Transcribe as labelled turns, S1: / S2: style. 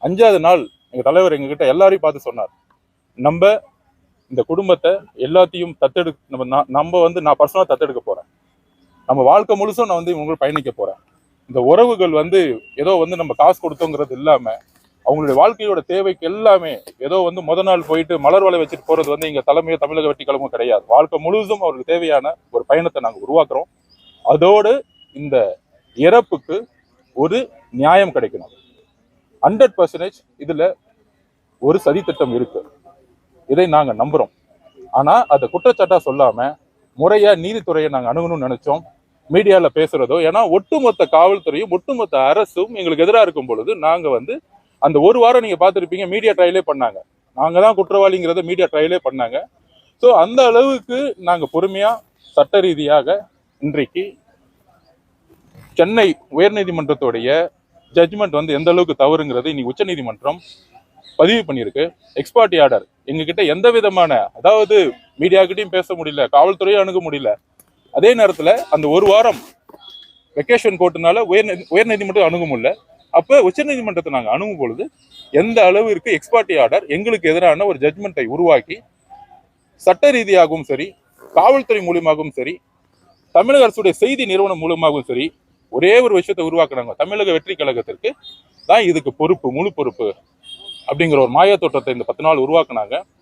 S1: 5வது நாள் எங்க தலைவர் எங்ககிட்ட எல்லாரையும் பார்த்து சொன்னார், நம்ம இந்த குடும்பத்தை எல்லாத்தையும் நான் பர்சனலா தத்தெடுக்க போறேன். நம்ம வாழ்க்கை முழுசும் நான் இவங்க பயணிக்க போறேன். இந்த உறவுகள் ஏதோ நம்ம காசு கொடுத்தோங்கிறது இல்லாம அவங்களுடைய வாழ்க்கையோட தேவைக்கு எல்லாமே ஏதோ முத நாள் போயிட்டு மலர் வலை வச்சுட்டு போறது இங்க தலைமையோ தமிழக வெற்றி கழகமும் கிடையாது. வாழ்க்கை முழுவதும் அவருக்கு தேவையான ஒரு பயணத்தை நாங்க உருவாக்குறோம். அதோடு இந்த இறப்புக்கு ஒரு நியாயம் கிடைக்கணும். 100% இதுல ஒரு சதித்திட்டம் இருக்கு. இதை நாங்க நம்புறோம். ஆனா அதை குற்றச்சாட்டா சொல்லாம முறையா நீதித்துறையை நாங்க அணுகணும்னு நினைச்சோம். மீடியால பேசுறதோ, ஏன்னா ஒட்டுமொத்த காவல்துறையும் ஒட்டுமொத்த அரசும் எங்களுக்கு எதிராக இருக்கும் பொழுது நாங்க அந்த ஒரு வாரம் நீங்க பார்த்திருப்பீங்க, மீடியா ட்ரையலே பண்ணாங்க. நாங்க தான் குற்றவாளிங்கிறத மீடியா ட்ரையலே பண்ணாங்க. ஸோ அந்த அளவுக்கு நாங்க பொறுமையா சட்ட ரீதியாக இன்றைக்கு சென்னை உயர்நீதிமன்றத்துடைய ஜட்ஜ்மெண்ட் எந்த அளவுக்கு தவறுங்கிறது இன்னைக்கு உச்ச நீதிமன்றம் பதிவு பண்ணியிருக்கு. எக்ஸ்பார்ட்டி ஆர்டர் எங்ககிட்ட எந்த விதமான, அதாவது மீடியா கிட்டையும் பேச முடியல, காவல்துறையும் அணுக முடியல. அதே நேரத்துல அந்த ஒரு வாரம் வெக்கேஷன் போட்டனால உயர்நீதிமன்றம் அணுக முடியல. அப்ப உச்ச நீதிமன்றத்தை நாங்க அணுகும் பொழுது எந்த அளவிற்கு எக்ஸ்பார்ட்டி ஆர்டர் எங்களுக்கு எதிரான ஒரு ஜட்ஜ்மெண்ட்டை உருவாக்கி சட்ட ரீதியாகவும் சரி, காவல்துறை மூலியமாகவும் சரி, தமிழக அரசுடைய செய்தி நிறுவனம் மூலமாகவும் சரி, ஒரே ஒரு விஷயத்தை உருவாக்குறாங்க. தமிழக வெற்றி கழகத்திற்கு தான் இதுக்கு பொறுப்பு, முழு பொறுப்பு அப்படிங்கிற ஒரு மாய தோற்றத்தை இந்த 10 நாள் உருவாக்குனாங்க.